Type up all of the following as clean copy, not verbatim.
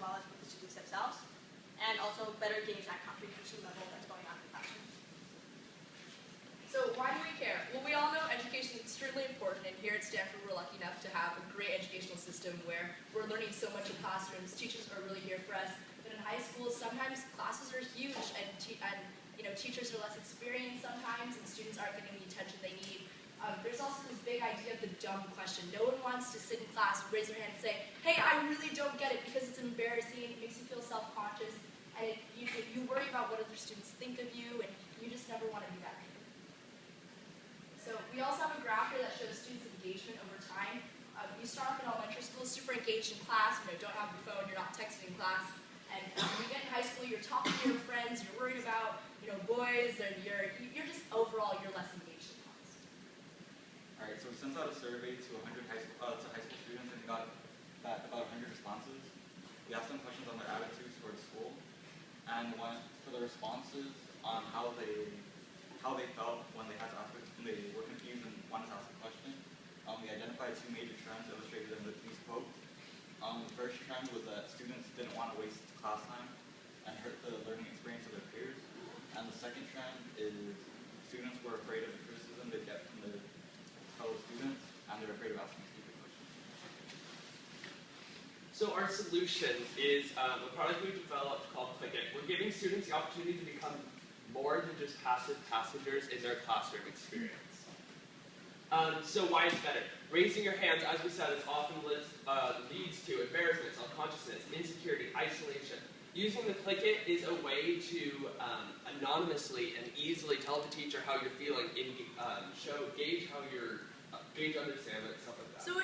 well as with the students themselves, and also better gauge that comprehension level that's going on in the classroom. So why do we care? Well, we all know education is extremely important, and here at Stanford we're lucky enough to have a great educational system where we're learning so much in classrooms. Teachers are really here for us. But in high school, sometimes classes are huge, and teachers are less experienced sometimes, and students aren't getting the attention they need. There's also this big idea of the dumb question. No one wants to sit in class, raise their hand, and say, hey, I really don't get it, because it's embarrassing, it makes you feel self-conscious, and you worry about what other students think of you, and you just never want to be that kid. So we also have a graph here that shows students' engagement over time. You start off in elementary school, super engaged in class, don't have your phone, you're not texting in class. And when you get in high school, you're talking to your friends, you're worried about boys, and you're just overall, you're less engaged in class. All right, so we sent out a survey to 100 high school students, and we got about 100 responses. We asked them questions on their attitudes towards school, and for the responses on how they felt when they had to ask it, when they were confused and wanted to ask a question. We identified two major trends illustrated in these quotes. The first trend was that students didn't want to waste class time and hurt the learning experience of their peers. And the second trend is students were afraid of the criticism they get from their fellow students, and they're afraid of asking stupid questions. So our solution is a product we've developed called Click-It. We're giving students the opportunity to become more than just passive passengers in their classroom experience. So why it's better? Raising your hands, as we said, is often leads to embarrassment, self-consciousness, insecurity, isolation. Using the Click-It is a way to anonymously and easily tell the teacher how you're feeling, gauge how you're, gauge understanding, stuff like that. So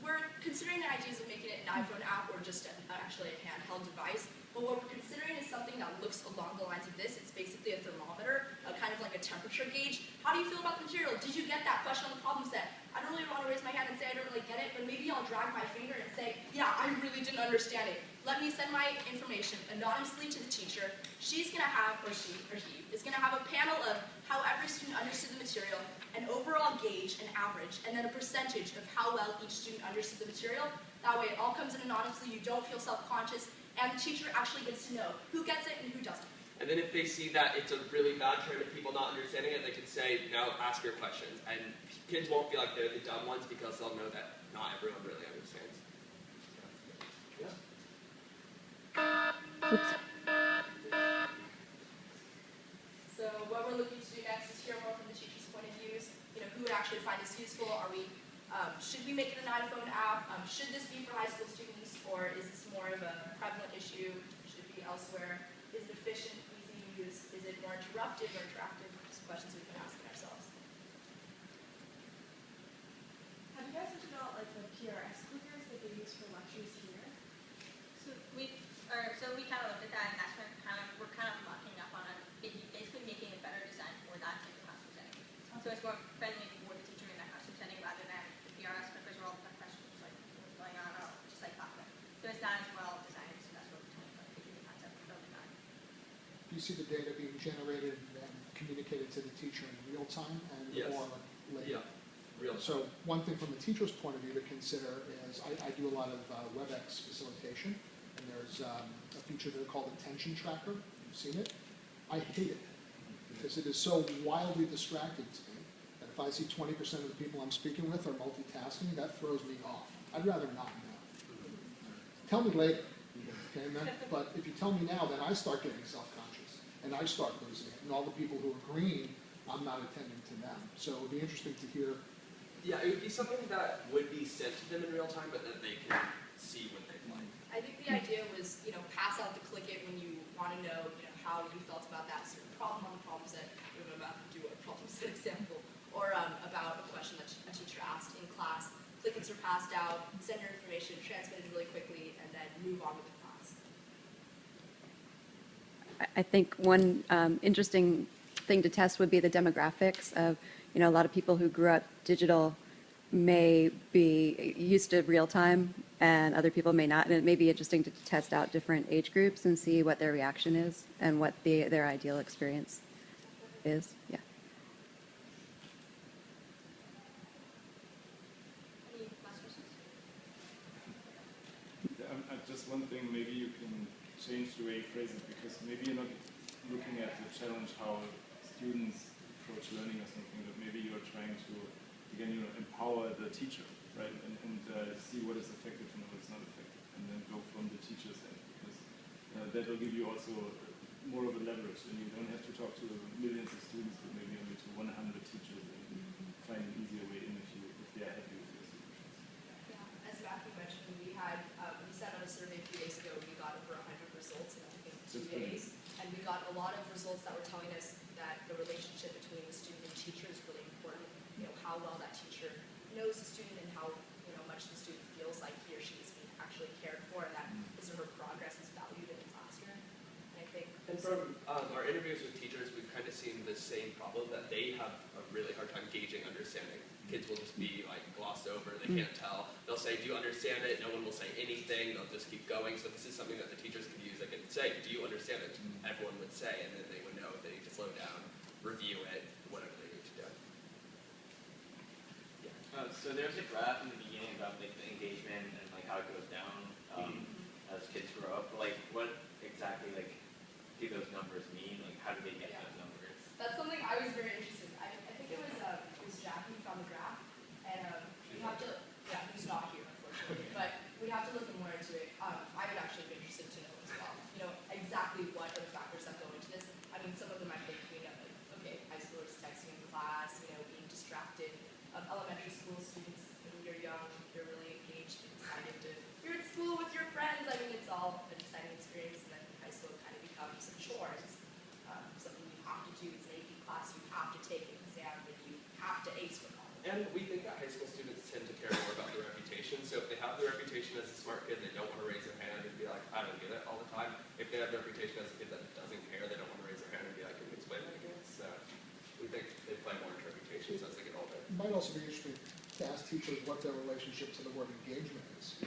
we're considering the ideas of making it an iPhone app or just actually a handheld device. But what we're considering is something that looks along the lines of this. It's basically a thermometer, kind of like a temperature gauge. How do you feel about the material? Did you get that question on the problem set? I don't really want to raise my hand and say I don't really get it, but maybe I'll drag my finger and say, yeah, I really didn't understand it. Let me send my information anonymously to the teacher. She's going to have, or she or he, is going to have a panel of how every student understood the material, an overall gauge, an average, and then a percentage of how well each student understood the material. That way it all comes in anonymously, you don't feel self-conscious, and the teacher actually gets to know who gets it and who doesn't. And then if they see that it's a really bad trend of people not understanding it, they can say, now ask your questions. And kids won't feel like they're the dumb ones because they'll know that not everyone really understands. Yeah. Oops. So what we're looking to do next is hear more from the teacher's point of views. Who would actually find this useful? Should we make it an iPhone app? Should this be for high school students, or is this more of a prevalent issue? Should it be elsewhere? Is it efficient, easy to use? Is it more interruptive or interactive? Just questions we've been asking ourselves. Have you guys looked about the PRS clickers that they use for lectures here? So we kind of looked at that, and that's when we're kind of mocking up on it, basically making a better design for that type of classroom setting. So it's more friendly for the teacher in that classroom setting rather than the PRS clickers where all the questions like what's going on, or just like classroom. So it's not as well designed, so that's what we're talking about, taking the concept of building that. You see the data being generated and communicated to the teacher in real time and or later. Yeah. Real time. So one thing from the teacher's point of view to consider is I do a lot of WebEx facilitation, and there's a feature there called Attention Tracker. You've seen it? I hate it because it is so wildly distracting to me that if I see 20% of the people I'm speaking with are multitasking, that throws me off. I'd rather not know. Tell me later. Okay, but if you tell me now, then I start getting self-conscious, and I start losing it. And all the people who are green, I'm not attending to them. So it would be interesting to hear. Yeah, it would be something that would be sent to them in real time, but that they can see when they play. I think the idea was, pass out the Click-It when you want to know, how you felt about that certain problem on the problem set. I'm about to do a problem set example, or about a question that a teacher asked in class. Click-Its are passed out, send your information, transmitted really quickly, and then move on with the class. I think one interesting thing to test would be the demographics of, a lot of people who grew up digital may be used to real time and other people may not. And it may be interesting to test out different age groups and see what their reaction is and what their ideal experience is. Yeah. Any last questions? just one thing, maybe you can change the way you phrase it, because maybe you're not looking at the challenge how students approach learning or something, but maybe you're trying to, again, empower the teacher, right? And see what is effective and what is not effective, and then go from the teacher's end, because that will give you also more of a leverage, and you don't have to talk to millions of students, but maybe only to 100 teachers, and find an easier way in if they are happy with your solutions. Yeah, as Matthew mentioned, we sent out a survey a few days ago. We got over 100 results in I think 2 days, and we got a lot of results that were telling us that the relationship between the student and teacher is really important. You know, how well that teacher knows the student and how much the student feels like he or she is being actually cared for, and that his or her progress is valued in the classroom. And I think. And from our interviews with teachers, we've kind of seen the same problem, that they have a really hard time gauging understanding. Kids will just be like glossed over, they can't tell. They'll say, do you understand it? No one will say anything, they'll just keep going. So this is something that the teachers could use. They could say, do you understand it? Everyone would say, and then they would know if they need to slow down, review it, whatever they need to do. Yeah. So there's a graph in the beginning about like the engagement and like how it goes down as kids grow up. But, like, what exactly do those numbers mean? Like, how do they get those numbers? That's something I was very interested in. I think it was Jackie who found the graph, and we have to, who's not here unfortunately, but we have to look more into it. I would actually be interested to know as well. Exactly what are the factors that go into this. I mean, some of them I think okay, high schoolers texting in class, being distracted. Elementary school students, when you're young, you're really engaged and excited you're at school with your friends. I mean, it's all an exciting experience, and then high school kind of becomes a chore. It's something you have to do. It's an AP class. You have to take an exam, and you have to ace for college. And we think that high school students tend to care more about their reputation. So if they have the reputation as a smart kid, they don't want to raise their hand and be like, I don't get it all the time. If they have the reputation as a kid that doesn't care, they don't want to raise their hand and be like, can you explain that again? So we think they play more into reputations as they get older. It might also be interesting to ask teachers what their relationship to the word engagement is.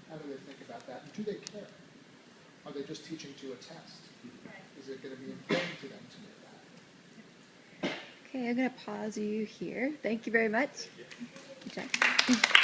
How do they think about that? And do they care? Are they just teaching to a test? Is it going to be important to them to know that? Okay, I'm going to pause you here. Thank you very much. Good job.